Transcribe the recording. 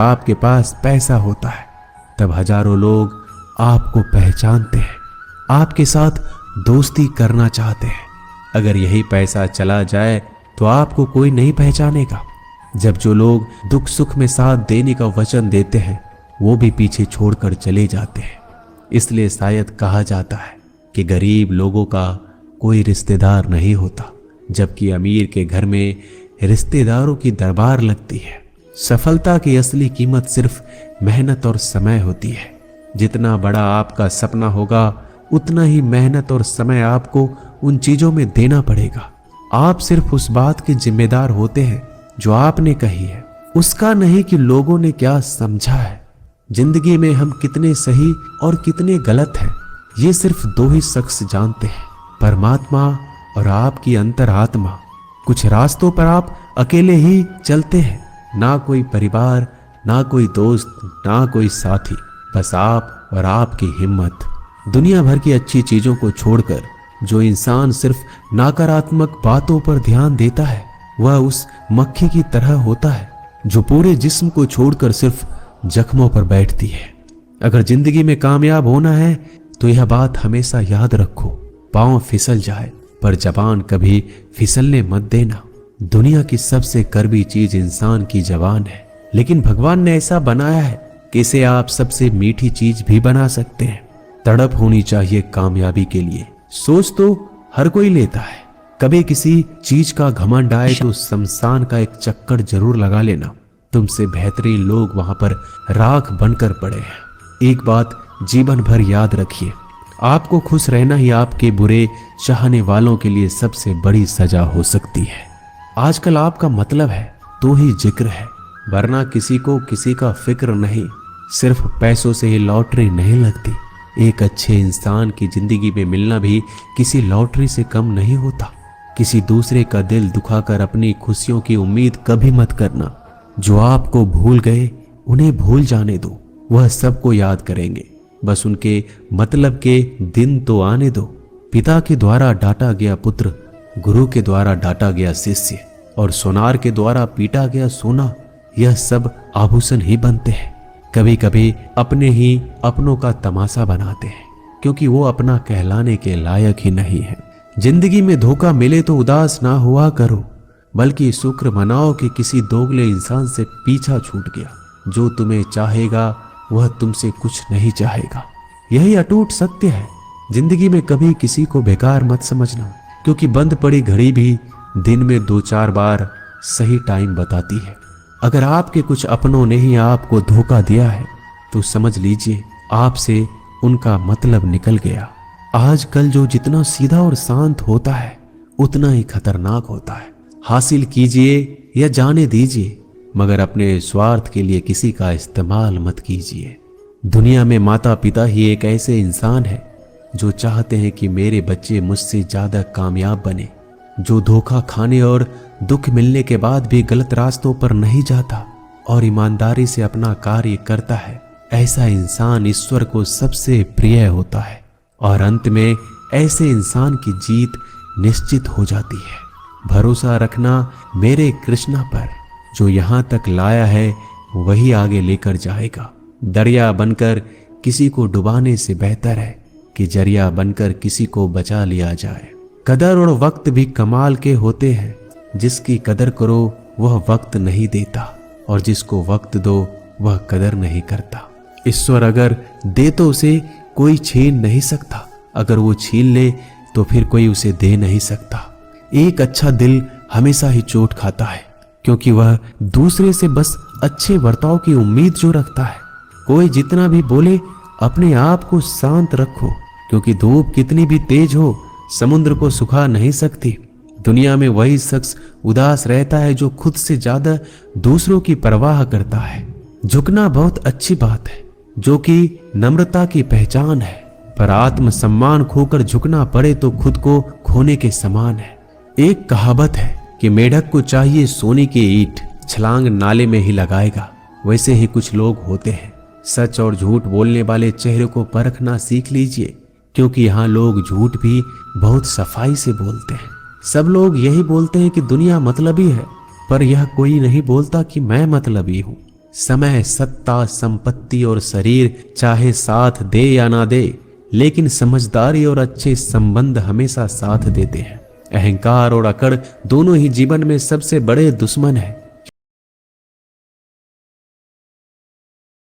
आपके पास पैसा होता है तब हजारों लोग आपको पहचानते हैं, आपके साथ दोस्ती करना चाहते हैं। अगर यही पैसा चला जाए तो आपको कोई नहीं पहचानेगा। जब जो लोग दुख सुख में साथ देने का वचन देते हैं वो भी पीछे छोड़कर चले जाते हैं। इसलिए शायद कहा जाता है कि गरीब लोगों का कोई रिश्तेदार नहीं होता, जबकि अमीर के घर में रिश्तेदारों की दरबार लगती है। सफलता की असली कीमत सिर्फ मेहनत और समय होती है। जितना बड़ा आपका सपना होगा उतना ही मेहनत और समय आपको उन चीजों में देना पड़ेगा। आप सिर्फ उस बात के जिम्मेदार होते हैं जो आपने कही है, उसका नहीं कि लोगों ने क्या समझा है। जिंदगी में हम कितने सही और कितने गलत हैं ये सिर्फ दो ही शख्स जानते हैं, परमात्मा और आपकी अंतरात्मा। कुछ रास्तों पर आप अकेले ही चलते हैं, ना कोई परिवार, ना कोई दोस्त, ना कोई साथी, बस आप और आपकी हिम्मत। दुनिया भर की अच्छी चीजों को छोड़कर जो इंसान सिर्फ नकारात्मक बातों पर ध्यान देता है वह उस मक्खी की तरह होता है जो पूरे जिस्म को छोड़कर सिर्फ जख्मों पर बैठती है। अगर जिंदगी में कामयाब होना है तो यह बात हमेशा याद रखो, पांव फिसल जाए पर जबान कभी फिसलने मत देना। दुनिया की सबसे कड़वी चीज इंसान की जबान है, लेकिन भगवान ने ऐसा बनाया है कि इसे आप सबसे मीठी चीज भी बना सकते हैं। तड़प होनी चाहिए कामयाबी के लिए। सोच तो हर कोई लेता है, कभी किसी चीज का घमंड आए तो शमशान का एक चक्कर जरूर लगा लेना। तुमसे बेहतरीन लोग वहां पर राख बनकर पड़े हैं। एक बात जीवन भर याद रखिए, आपको खुश रहना ही आपके बुरे चाहने वालों के लिए सबसे बड़ी सजा हो सकती है। आजकल आपका मतलब है तो ही जिक्र है, वरना किसी को किसी का फिक्र नहीं। सिर्फ पैसों से ही लॉटरी नहीं लगती। एक अच्छे इंसान की जिंदगी में मिलना भी किसी लॉटरी से कम नहीं होता। किसी दूसरे का दिल दुखाकर अपनी खुशियों की उम्मीद कभी मत करना। जो आपको भूल गए उन्हें भूल जाने दो, वह सबको याद करेंगे, बस उनके मतलब के दिन तो आने दो। पिता के द्वारा डांटा गया पुत्र, गुरु के द्वारा डांटा गया शिष्य और सोनार के द्वारा पीटा गया सोना, यह सब आभूषण ही बनते हैं। कभी कभी अपने ही अपनों का तमाशा बनाते हैं क्योंकि वो अपना कहलाने के लायक ही नहीं है। जिंदगी में धोखा मिले तो उदास ना हुआ करो, बल्कि शुक्र मनाओ कि किसी दोगले इंसान से पीछा छूट गया। जो तुम्हें चाहेगा वह तुमसे कुछ नहीं चाहेगा, यही अटूट सत्य है। जिंदगी में कभी किसी को बेकार मत समझना, क्योंकि बंद पड़ी घड़ी भी दिन में 2-4 बार सही टाइम बताती है। अगर आपके कुछ अपनों ने ही आपको धोखा दिया है तो समझ लीजिए आपसे उनका मतलब निकल गया। आजकल जो जितना सीधा और शांत होता है उतना ही खतरनाक होता है। हासिल कीजिए या जाने दीजिए, मगर अपने स्वार्थ के लिए किसी का इस्तेमाल मत कीजिए। दुनिया में माता पिता ही एक ऐसे इंसान है जो चाहते हैं कि मेरे बच्चे मुझसे ज्यादा कामयाब बने, जो धोखा खाने और दुख मिलने के बाद भी गलत रास्तों पर नहीं जाता और ईमानदारी से अपना कार्य करता है। ऐसा इंसान ईश्वर को सबसे प्रिय होता है और अंत में ऐसे इंसान की जीत निश्चित हो जाती है। भरोसा रखना मेरे कृष्णा पर, जो यहाँ तक लाया है वही आगे लेकर जाएगा। दरिया बनकर किसी को डुबाने से बेहतर है कि जरिया बनकर किसी को बचा लिया जाए। कदर और वक्त भी कमाल के होते हैं। जिसकी कदर करो वह वक्त नहीं देता और जिसको वक्त दो वह कदर नहीं करता। ईश्वर अगर दे तो उसे कोई छीन नहीं सकता, अगर वो छीन ले तो फिर कोई उसे दे नहीं सकता। एक अच्छा दिल हमेशा ही चोट खाता है, क्योंकि वह दूसरे से बस अच्छे बर्ताव की उम्मीद जो रखता है। कोई जितना भी बोले अपने आप को शांत रखो, क्योंकि धूप कितनी भी तेज हो समुद्र को सुखा नहीं सकती। दुनिया में वही शख्स उदास रहता है जो खुद से ज्यादा दूसरों की परवाह करता है। झुकना बहुत अच्छी बात है, जो कि नम्रता की पहचान है, पर आत्मसम्मान खोकर झुकना पड़े तो खुद को खोने के समान है। एक कहावत है कि मेढक को चाहिए सोने की ईंट, छलांग नाले में ही लगाएगा। वैसे ही कुछ लोग होते हैं। सच और झूठ बोलने वाले चेहरे को परखना सीख लीजिए, क्योंकि यहाँ लोग झूठ भी बहुत सफाई से बोलते हैं। सब लोग यही बोलते हैं कि दुनिया मतलबी है, पर यह कोई नहीं बोलता कि मैं मतलबी हूँ। समय, सत्ता, संपत्ति और शरीर चाहे साथ दे या ना दे, लेकिन समझदारी और अच्छे संबंध हमेशा साथ देते हैं। अहंकार और अकड़ दोनों ही जीवन में सबसे बड़े दुश्मन हैं।